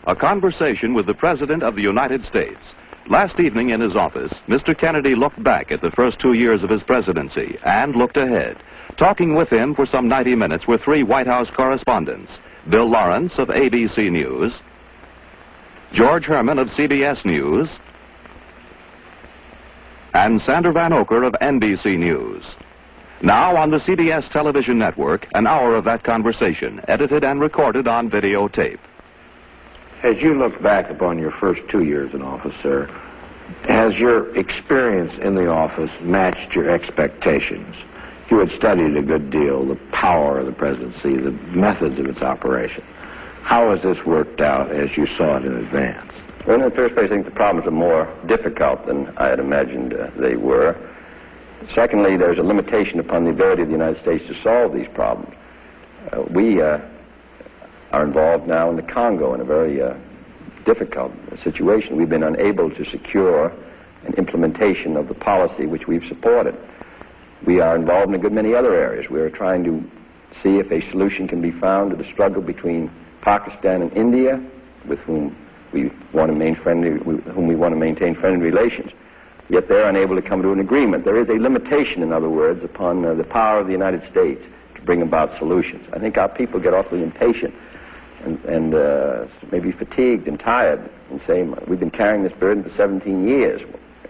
a conversation with the President of the United States. Last evening in his office, Mr. Kennedy looked back at the first 2 years of his presidency and looked ahead. Talking with him for some 90 minutes were three White House correspondents: Bill Lawrence of ABC News, George Herman of CBS News, and Sandra Van Oker of NBC News. Now on the CBS television network, an hour of that conversation, edited and recorded on videotape. As you look back upon your first 2 years in office, sir, has your experience in the office matched your expectations? You had studied a good deal the power of the presidency, the methods of its operation. How has this worked out as you saw it in advance? Well, in the first place, I think the problems are more difficult than I had imagined they were. Secondly, there's a limitation upon the ability of the United States to solve these problems. We are involved now in the Congo in a very difficult situation. We've been unable to secure an implementation of the policy which we've supported. We are involved in a good many other areas. We are trying to see if a solution can be found to the struggle between Pakistan and India, with whom we want to maintain friendly relations. Yet they're unable to come to an agreement. There is a limitation, in other words, upon the power of the United States to bring about solutions. I think our people get awfully impatient and maybe fatigued and tired and say, we've been carrying this burden for 17 years.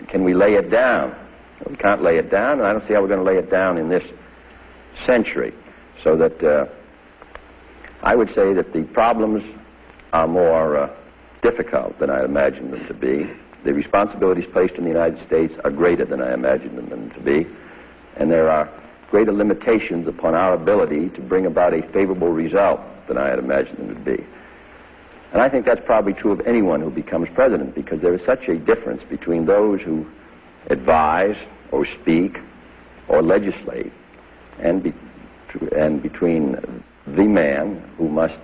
Can we lay it down? We can't lay it down, and I don't see how we're going to lay it down in this century. So that I would say that the problems are more difficult than I imagined them to be. The responsibilities placed in the United States are greater than I imagined them to be, and there are greater limitations upon our ability to bring about a favorable result than I had imagined them to be. And I think that's probably true of anyone who becomes president, because there is such a difference between those who advise or speak or legislate and between the man who must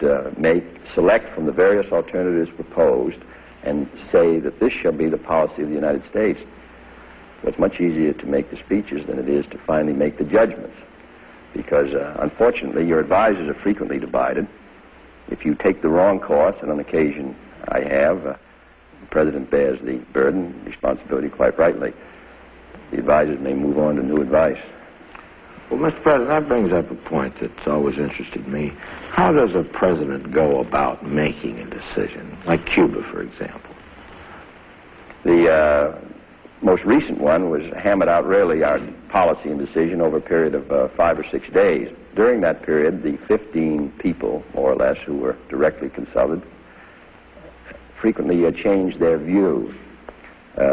select from the various alternatives proposed and say that this shall be the policy of the United States. It's much easier to make the speeches than it is to finally make the judgments, because unfortunately your advisors are frequently divided. If you take the wrong course, and on occasion I have, the President bears the burden, responsibility quite rightly. The advisors may move on to new advice. Well, Mr. President, that brings up a point that's always interested me. How does a president go about making a decision, like Cuba, for example? The most recent one was hammered out, really, our policy and decision over a period of 5 or 6 days. During that period, the 15 people, more or less, who were directly consulted, frequently changed their view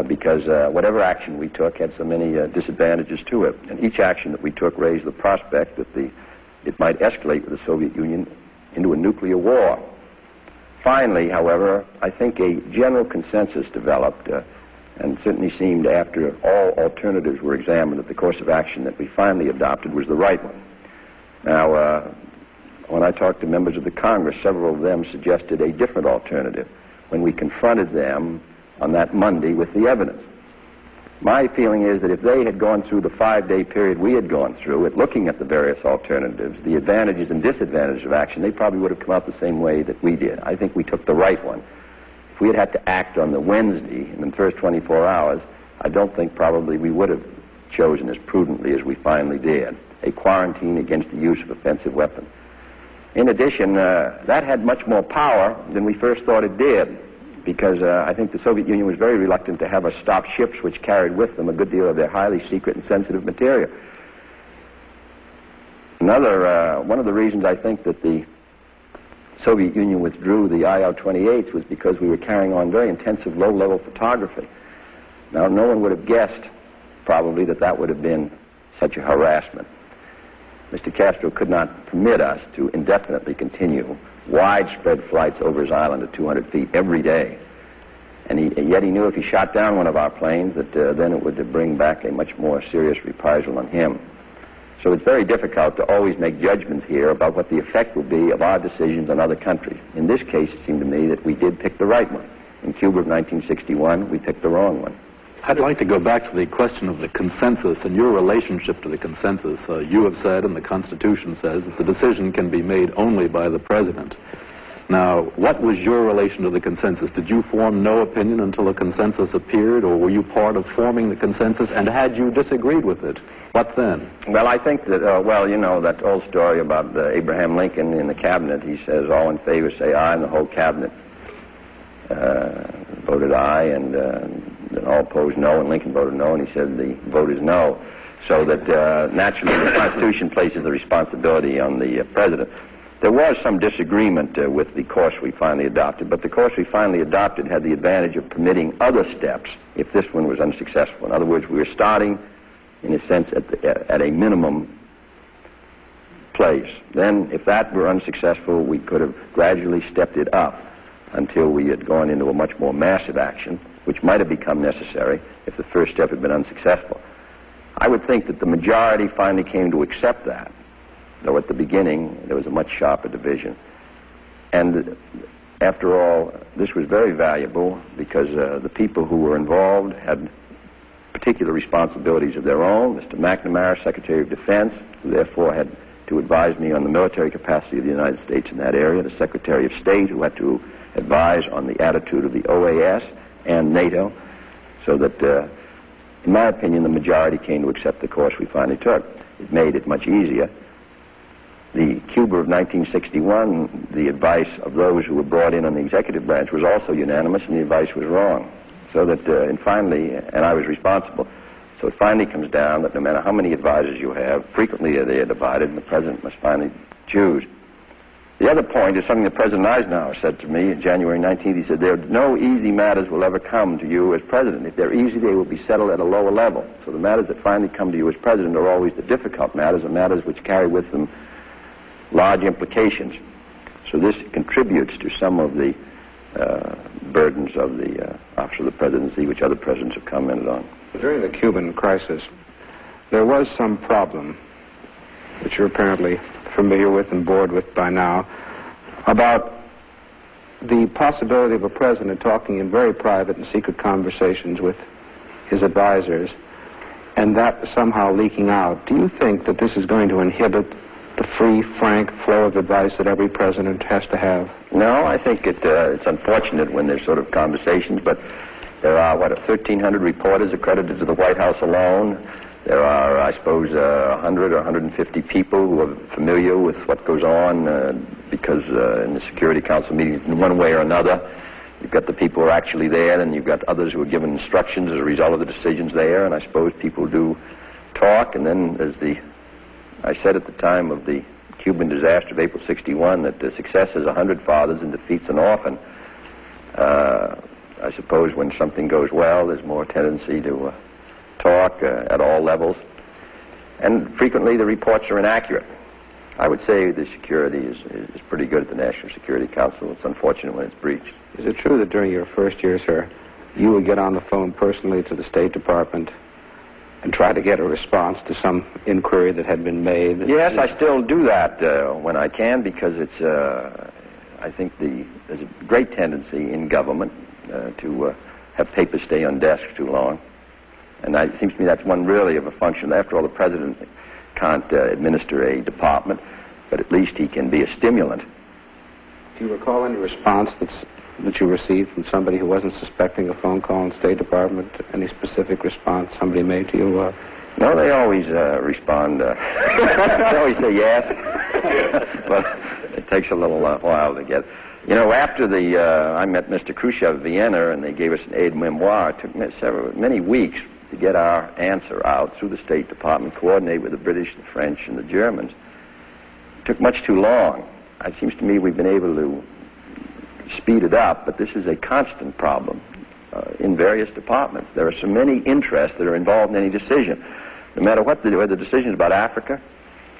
because whatever action we took had so many disadvantages to it. And each action that we took raised the prospect that it might escalate with the Soviet Union into a nuclear war. Finally, however, I think a general consensus developed and certainly seemed, after all alternatives were examined, that the course of action that we finally adopted was the right one. Now, when I talked to members of the Congress, several of them suggested a different alternative when we confronted them on that Monday with the evidence. My feeling is that if they had gone through the 5-day period we had gone through at looking at the various alternatives, the advantages and disadvantages of action, they probably would have come out the same way that we did. I think we took the right one. If we had had to act on the Wednesday in the first 24 hours, I don't think probably we would have chosen as prudently as we finally did, a quarantine against the use of offensive weapons. In addition, that had much more power than we first thought it did, because I think the Soviet Union was very reluctant to have us stop ships which carried with them a good deal of their highly secret and sensitive material. One of the reasons I think that the Soviet Union withdrew the IL-28s was because we were carrying on very intensive low-level photography. Now, no one would have guessed, probably, that that would have been such a harassment. Mr. Castro could not permit us to indefinitely continue widespread flights over his island at 200 feet every day. And yet he knew if he shot down one of our planes that then it would bring back a much more serious reprisal on him. So it's very difficult to always make judgments here about what the effect will be of our decisions on other countries. In this case, it seemed to me that we did pick the right one. In Cuba of 1961, we picked the wrong one. I'd like to go back to the question of the consensus and your relationship to the consensus. You have said, and the Constitution says, that the decision can be made only by the President. Now, what was your relation to the consensus? Did you form no opinion until a consensus appeared, or were you part of forming the consensus? And had you disagreed with it, what then? Well, I think that, you know, that old story about Abraham Lincoln in the cabinet. He says, all in favor say aye, and the whole cabinet voted aye, and all opposed no, and Lincoln voted no, and he said the vote is no. So that naturally the Constitution places the responsibility on the president. There was some disagreement with the course we finally adopted, but the course we finally adopted had the advantage of permitting other steps if this one was unsuccessful. In other words, we were starting, in a sense, at a minimum place. Then, if that were unsuccessful, we could have gradually stepped it up until we had gone into a much more massive action, which might have become necessary if the first step had been unsuccessful. I would think that the majority finally came to accept that, though at the beginning there was a much sharper division. And after all, this was very valuable because the people who were involved had particular responsibilities of their own. Mr. McNamara, Secretary of Defense, who therefore had to advise me on the military capacity of the United States in that area. The Secretary of State, who had to advise on the attitude of the OAS and NATO, so that, in my opinion, the majority came to accept the course we finally took. It made it much easier. The Cuba of 1961, the advice of those who were brought in on the executive branch was also unanimous, and the advice was wrong. So that, and I was responsible. So it finally comes down that no matter how many advisors you have, frequently they are divided, and the president must finally choose. The other point is something that President Eisenhower said to me on January 19th. He said, no easy matters will ever come to you as president. If they're easy, they will be settled at a lower level. So the matters that finally come to you as president are always the difficult matters, and matters which carry with them large implications. So this contributes to some of the burdens of the office of the presidency, which other presidents have commented on. During the Cuban crisis, there was some problem, which you're apparently familiar with and bored with by now, about the possibility of a president talking in very private and secret conversations with his advisors, and that somehow leaking out. Do you think that this is going to inhibit the free, frank flow of advice that every president has to have? No, I think it's unfortunate when there's sort of conversations, but there are, 1,300 reporters accredited to the White House alone. There are, I suppose, 100 or 150 people who are familiar with what goes on because in the Security Council meetings, in one way or another, you've got the people who are actually there, and you've got others who are given instructions as a result of the decisions there, and I suppose people do talk, and then as I said at the time of the Cuban disaster of April 61 that success has 100 fathers and defeats an orphan. I suppose when something goes well, there's more tendency to talk at all levels. And frequently the reports are inaccurate. I would say the security is pretty good at the National Security Council. It's unfortunate when it's breached. Is it true that during your first year, sir, you would get on the phone personally to the State Department and try to get a response to some inquiry that had been made? Yes, I still do that when I can, because it's, I think there's a great tendency in government to have papers stay on desks too long. And it seems to me that's one really of a function. After all, the president can't administer a department, but at least he can be a stimulant. Do you recall any response that you received from somebody who wasn't suspecting a phone call in the State Department? Any specific response somebody made to you? No, they always respond. They always say yes, but it takes a little while to get. You know, after I met Mr. Khrushchev in Vienna, and they gave us an aide-memoire. It took many weeks to get our answer out through the State Department, coordinate with the British, the French, and the Germans. It took much too long. It seems to me we've been able to speed it up, but this is a constant problem in various departments. There are so many interests that are involved in any decision. No matter whether the decision is about Africa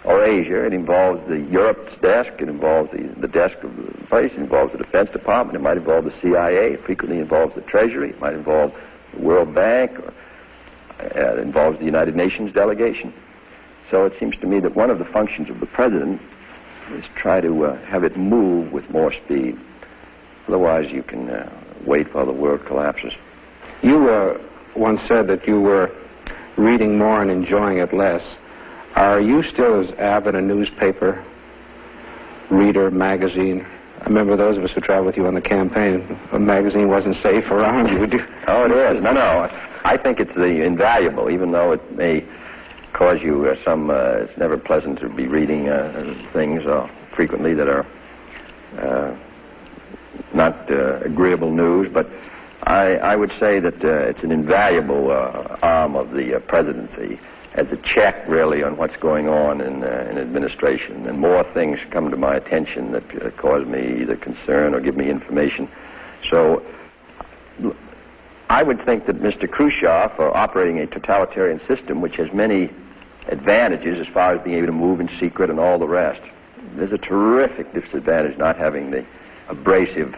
or Asia, it involves the Europe's desk, it involves the desk of the place, it involves the Defense Department, it might involve the CIA, it frequently involves the Treasury, it might involve the World Bank, or it involves the United Nations delegation. So it seems to me that one of the functions of the president is try to have it move with more speed. Otherwise, you can wait while the world collapses. You once said that you were reading more and enjoying it less. Are you still as avid a newspaper reader, magazine remember those of us who traveled with you on the campaign, a magazine wasn't safe around you. Oh, it is. No. I think it's invaluable, even though it may cause you it's never pleasant to be reading things frequently that are not agreeable news, but I would say that it's an invaluable arm of the presidency as a check, really, on what's going on in administration. And more things come to my attention that cause me either concern or give me information. So I would think that Mr. Khrushchev, operating a totalitarian system which has many advantages as far as being able to move in secret and all the rest, there's a terrific disadvantage not having the abrasive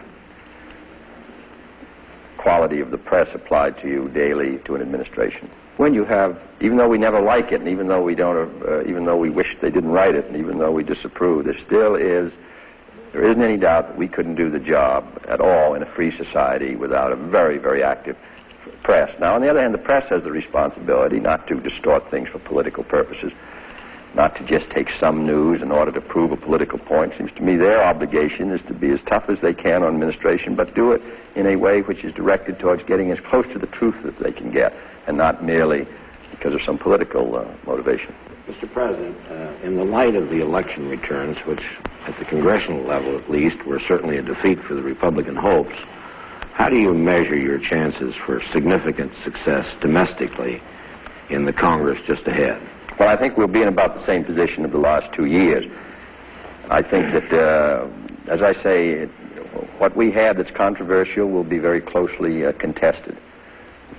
quality of the press applied to you daily to an administration. When you have, even though we never like it, and even though we don't, even though we wish they didn't write it, and even though we disapprove, there isn't any doubt that we couldn't do the job at all in a free society without a very, very active press. Now, on the other hand, the press has the responsibility not to distort things for political purposes, not to just take some news in order to prove a political point. It seems to me their obligation is to be as tough as they can on administration, but do it in a way which is directed towards getting as close to the truth as they can get, and not merely because of some political motivation. Mr. President, in the light of the election returns, which at the congressional level at least were certainly a defeat for the Republican hopes, how do you measure your chances for significant success domestically in the Congress just ahead? Well, I think we'll be in about the same position of the last 2 years. I think that, as I say, what we have that's controversial will be very closely contested.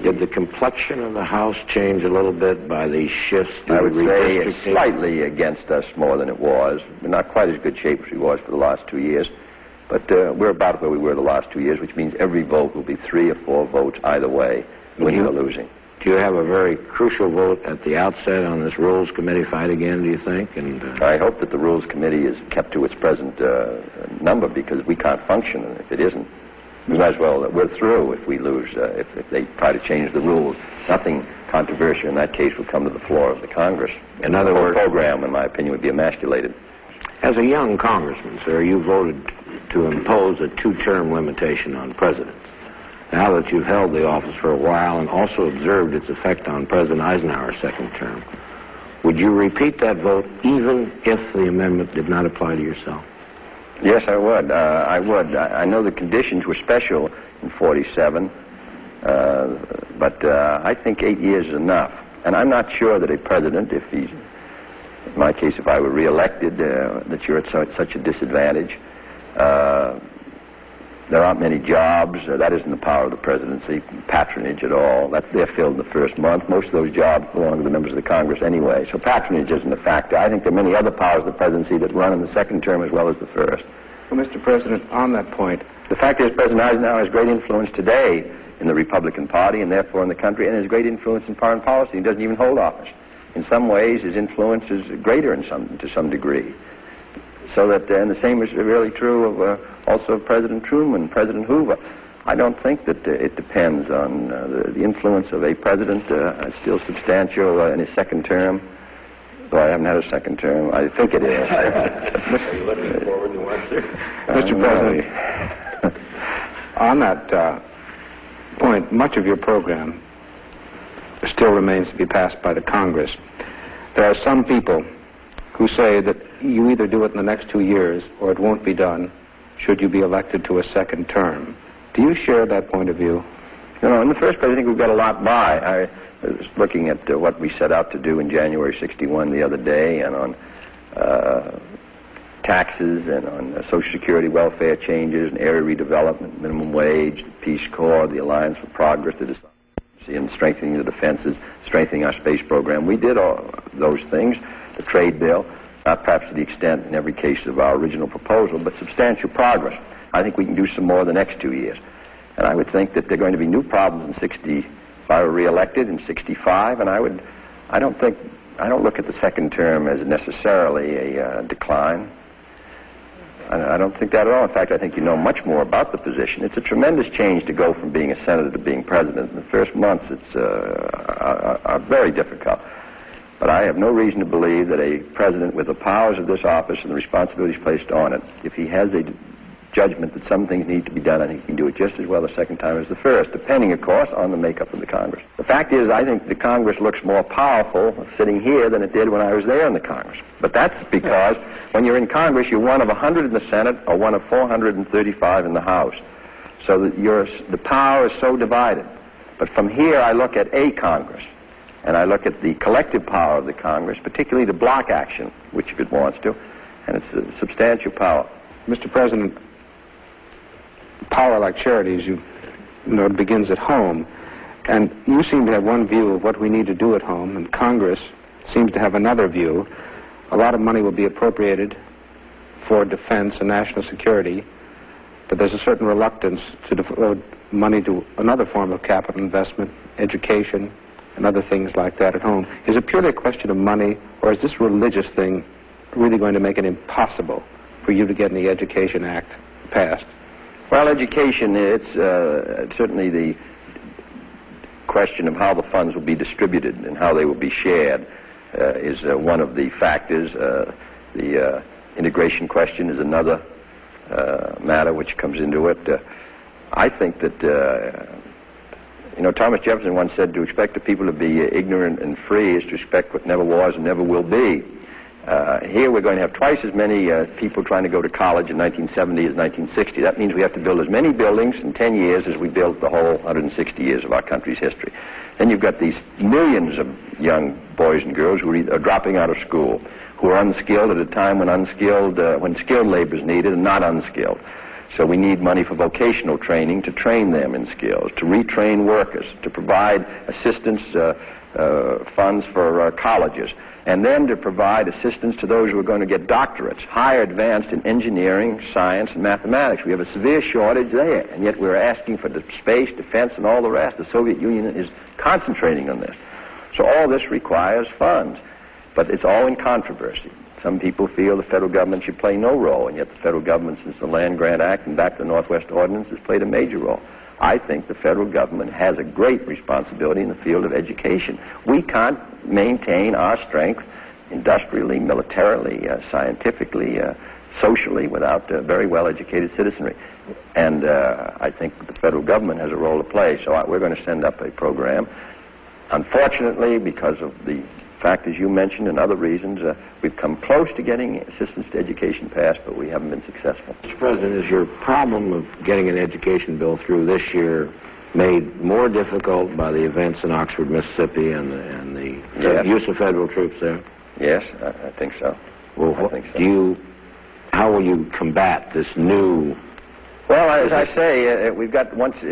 Did the complexion of the House change a little bit by these shifts? I would say it's slightly against us more than it was. We're not quite as good shape as we was for the last 2 years, but we're about where we were the last 2 years, which means every vote will be 3 or 4 votes either way, winning or losing. Do you have a very crucial vote at the outset on this Rules Committee fight again, do you think? And I hope that the Rules Committee is kept to its present number, because we can't function if it isn't. We might as well, we're through if we lose, if they try to change the rules. Nothing controversial in that case will come to the floor of the Congress. In other words, the program, in my opinion, would be emasculated. As a young congressman, sir, you voted to impose a 2-term limitation on presidents. Now that you've held the office for a while and also observed its effect on President Eisenhower's second term, would you repeat that vote even if the amendment did not apply to yourself? Yes, I would. I know the conditions were special in 47, but I think 8 years is enough. And I'm not sure that a president, if he's, in my case, if I were reelected, that you're at such a disadvantage. There aren't many jobs. That isn't the power of the presidency, patronage at all. They're filled in the first month. Most of those jobs belong to the members of the Congress anyway, so patronage isn't a factor. I think there are many other powers of the presidency that run in the second term as well as the first. Well, Mr. President, on that point, the fact is President Eisenhower has great influence today in the Republican Party and therefore in the country, and has great influence in foreign policy. He doesn't even hold office. In some ways, his influence is greater to some degree. So that, and the same is really true of also of President Truman, President Hoover. I don't think that it depends on the influence of a president. It's still substantial in his second term. Though I haven't had a second term. I think it is. Are you looking forward to answer? Mr. President, on that point, much of your program still remains to be passed by the Congress. There are some people who say that you either do it in the next 2 years or it won't be done should you be elected to a second term. Do you share that point of view? No, in the first place, I think we've got a lot by. I was looking at what we set out to do in January 61 the other day, and on taxes and on Social Security welfare changes and area redevelopment, minimum wage, the Peace Corps, the Alliance for Progress, and strengthening the defenses, strengthening our space program. We did all those things. The trade bill, not perhaps to the extent in every case of our original proposal, but substantial progress. I think we can do some more the next 2 years. And I would think that there are going to be new problems in 60, if I were reelected in 65, and I don't look at the second term as necessarily a decline. I don't think that at all. In fact, I think you know much more about the position. It's a tremendous change to go from being a senator to being president. In the first months, are very difficult. But I have no reason to believe that a president with the powers of this office and the responsibilities placed on it, if he has a judgment that some things need to be done, I think he can do it just as well the second time as the first, depending, of course, on the makeup of the Congress. The fact is, I think the Congress looks more powerful sitting here than it did when I was there in the Congress. But that's because when you're in Congress, you're one of 100 in the Senate or one of 435 in the House. So that the power is so divided. But from here, I look at a Congress, and I look at the collective power of the Congress, particularly the block action, which if it wants to, and it's a substantial power. Mr. President, power like charities, you know, it begins at home. And you seem to have one view of what we need to do at home, and Congress seems to have another view. A lot of money will be appropriated for defense and national security, but there's a certain reluctance to devote money to another form of capital investment, education, and other things like that at home. Is it purely a question of money, or is this religious thing really going to make it impossible for you to get the Education Act passed? Well, education, it's certainly the question of how the funds will be distributed and how they will be shared is one of the factors. The integration question is another matter which comes into it. I think that, Thomas Jefferson once said to expect the people to be ignorant and free is to expect what never was and never will be. Here we're going to have twice as many people trying to go to college in 1970 as 1960. That means we have to build as many buildings in 10 years as we built the whole 160 years of our country's history. Then you've got these millions of young boys and girls who are dropping out of school, who are unskilled at a time when skilled labor is needed and not unskilled. So we need money for vocational training to train them in skills, to retrain workers, to provide assistance funds for colleges, and then to provide assistance to those who are going to get doctorates, higher advanced in engineering, science, and mathematics. We have a severe shortage there, and yet we're asking for space, defense, and all the rest. The Soviet Union is concentrating on this. So all this requires funds, but it's all in controversy. Some people feel the federal government should play no role, and yet the federal government, since the Land Grant Act and back to the Northwest Ordinance, has played a major role. I think the federal government has a great responsibility in the field of education. We can't maintain our strength industrially, militarily, scientifically, socially without very well-educated citizenry. And I think the federal government has a role to play. So we're going to send up a program. Unfortunately, because of the fact, as you mentioned, and other reasons, we've come close to getting assistance to education passed, but we haven't been successful. Mr. President, is your problem of getting an education bill through this year made more difficult by the events in Oxford, Mississippi, and the use of federal troops there? Yes, I think so. Well, I think so. How will you combat this new? Well, as I say,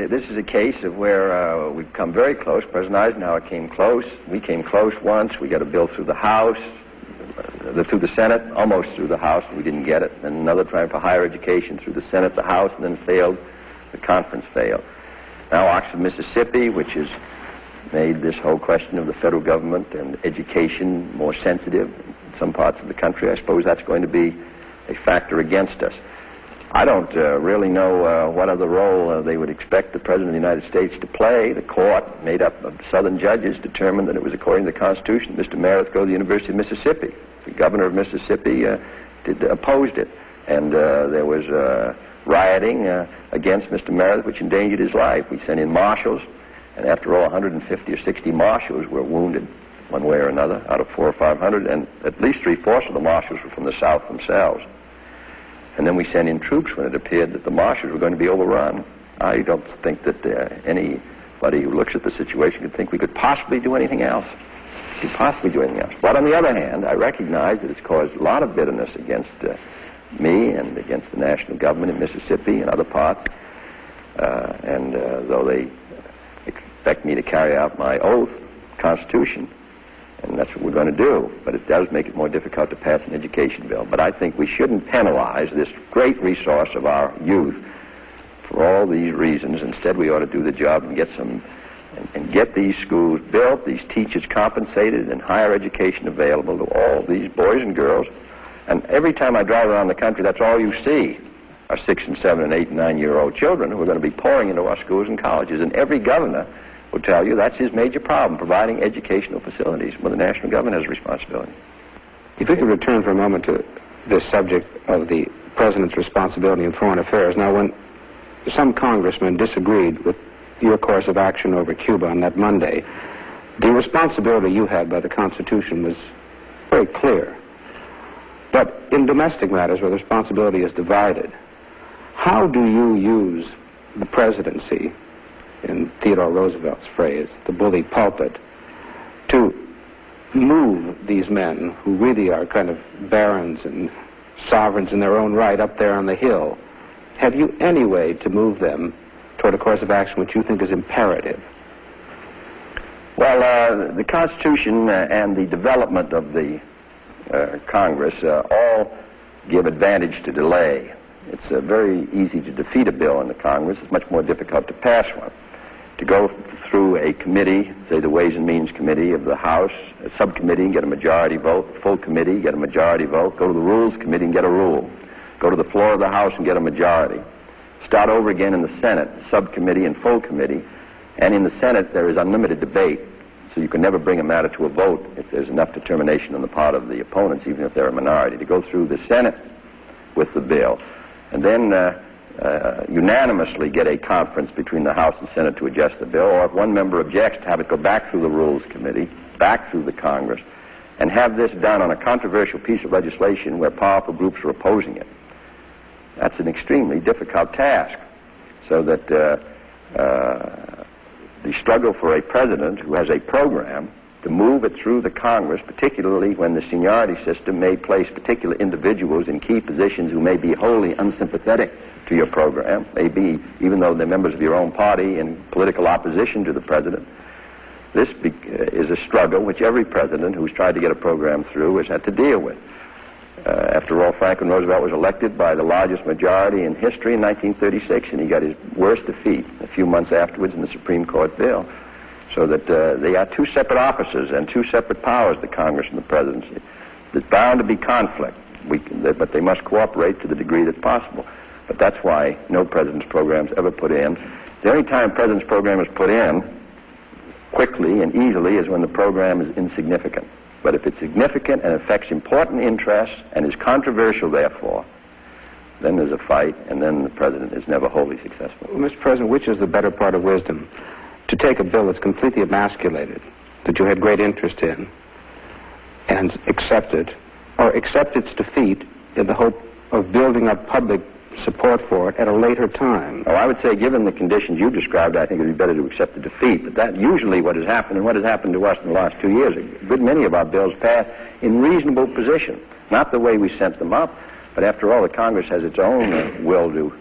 this is a case of where we've come very close. President Eisenhower came close. We came close once. We got a bill through the House, through the Senate, almost through the House. We didn't get it. And another trying for higher education through the Senate, the House, and then failed. The conference failed. Now Oxford, Mississippi, which has made this whole question of the federal government and education more sensitive in some parts of the country. I suppose that's going to be a factor against us. I don't really know what other role they would expect the President of the United States to play. The court, made up of Southern judges, determined that it was according to the Constitution Mr. Meredith go to the University of Mississippi. The governor of Mississippi opposed it, and there was rioting against Mr. Meredith, which endangered his life. We sent in marshals, and after all, 150 or 60 marshals were wounded one way or another out of 400 or 500, and at least 3/4 of the marshals were from the South themselves. And then we sent in troops when it appeared that the marshals were going to be overrun. I don't think that anybody who looks at the situation could think we could possibly do anything else. But on the other hand, I recognize that it's caused a lot of bitterness against me and against the national government in Mississippi and other parts. And though they expect me to carry out my oath, Constitution, and that's what we're going to do. But it does make it more difficult to pass an education bill. But I think we shouldn't penalize this great resource of our youth for all these reasons. Instead, we ought to do the job and get these schools built, these teachers compensated, and higher education available to all these boys and girls. And every time I drive around the country, that's all you see are 6 and 7 and 8 and 9-year-old children who are going to be pouring into our schools and colleges. And every governor will tell you that's his major problem, providing educational facilities. Well, the national government has a responsibility. If we could return for a moment to this subject of the president's responsibility in foreign affairs. Now, when some congressmen disagreed with your course of action over Cuba on that Monday, the responsibility you had by the Constitution was very clear. But in domestic matters where the responsibility is divided, how do you use the presidency, in Theodore Roosevelt's phrase, the bully pulpit, to move these men who really are kind of barons and sovereigns in their own right up there on the hill? Have you any way to move them toward a course of action which you think is imperative? Well, the Constitution and the development of the Congress all give advantage to delay. It's very easy to defeat a bill in the Congress. It's much more difficult to pass one. To go through a committee, say the Ways and Means Committee of the House, a subcommittee and get a majority vote, full committee, get a majority vote, go to the Rules Committee and get a rule, go to the floor of the House and get a majority, start over again in the Senate, subcommittee and full committee, and in the Senate there is unlimited debate, so you can never bring a matter to a vote if there's enough determination on the part of the opponents, even if they're a minority, to go through the Senate with the bill, and then unanimously get a conference between the House and Senate to adjust the bill, or if one member objects, to have it go back through the Rules Committee, back through the Congress, and have this done on a controversial piece of legislation where powerful groups are opposing it. That's an extremely difficult task, so that the struggle for a president who has a program to move it through the Congress, particularly when the seniority system may place particular individuals in key positions who may be wholly unsympathetic to your program, maybe even though they're members of your own party in political opposition to the president. This is a struggle which every president who's tried to get a program through has had to deal with. After all, Franklin Roosevelt was elected by the largest majority in history in 1936, and he got his worst defeat a few months afterwards in the Supreme Court bill. So that they are two separate offices and two separate powers, the Congress and the presidency. There's bound to be conflict, but they must cooperate to the degree that's possible. But that's why no president's program is ever put in. The only time a president's program is put in quickly and easily is when the program is insignificant. But if it's significant and affects important interests and is controversial, therefore, then there's a fight, and then the president is never wholly successful. Well, Mr. President, which is the better part of wisdom? To take a bill that's completely emasculated, that you had great interest in, and accept it, or accept its defeat in the hope of building up public support for it at a later time? Oh, I would say, given the conditions you described, I think it would be better to accept the defeat. But that's usually what has happened, and what has happened to us in the last 2 years. A good many of our bills passed in reasonable position, not the way we sent them up, but after all, the Congress has its own will to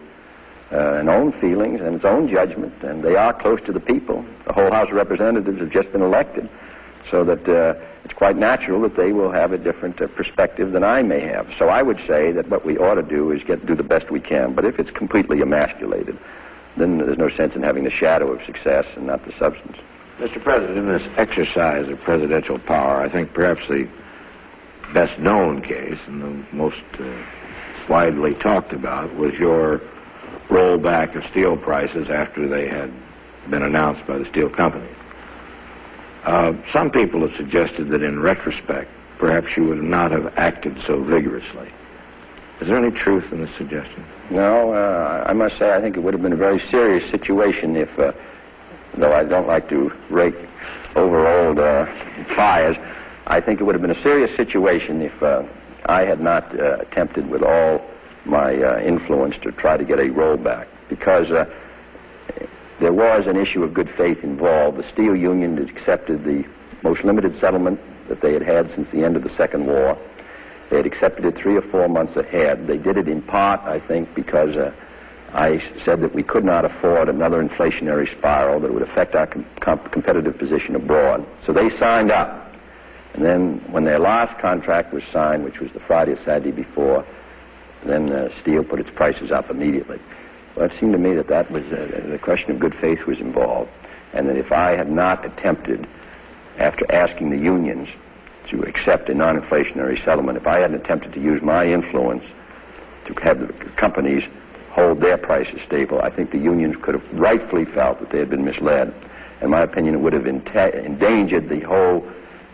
and own feelings and its own judgment, and they are close to the people. The whole House of Representatives have just been elected, so that it's quite natural that they will have a different perspective than I may have. So I would say that what we ought to do is do the best we can. But if it's completely emasculated, then there's no sense in having the shadow of success and not the substance. Mr. President, in this exercise of presidential power, I think perhaps the best known case and the most widely talked about was your rollback of steel prices after they had been announced by the steel companies. Some people have suggested that in retrospect, perhaps you would not have acted so vigorously. Is there any truth in this suggestion? No, I must say I think it would have been a very serious situation if, though I don't like to rake over old fires, I think it would have been a serious situation if I had not attempted with all my influence to try to get a rollback, because there was an issue of good faith involved. The steel union had accepted the most limited settlement that they had had since the end of the Second War. They had accepted it 3 or 4 months ahead. They did it in part, I think, because I said that we could not afford another inflationary spiral that would affect our competitive position abroad. So they signed up. And then when their last contract was signed, which was the Friday or Saturday before, then steel put its prices up immediately. Well, it seemed to me that that was the question of good faith was involved, and that if I had not attempted, after asking the unions to accept a non-inflationary settlement, if I hadn't attempted to use my influence to have the companies hold their prices stable, I think the unions could have rightfully felt that they had been misled. In my opinion, it would have endangered the whole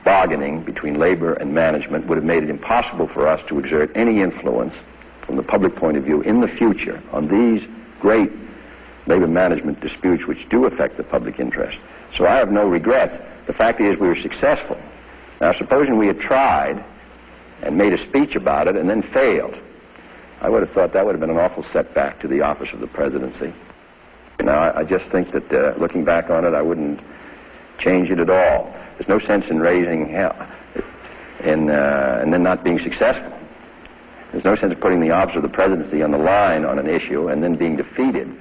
bargaining between labor and management, would have made it impossible for us to exert any influence from the public point of view in the future on these great labor management disputes which do affect the public interest. So I have no regrets. The fact is we were successful. Now, supposing we had tried and made a speech about it and then failed, I would have thought that would have been an awful setback to the office of the presidency. Now, I just think that looking back on it, I wouldn't change it at all. There's no sense in raising hell and then not being successful. There's no sense in putting the office of the presidency on the line on an issue and then being defeated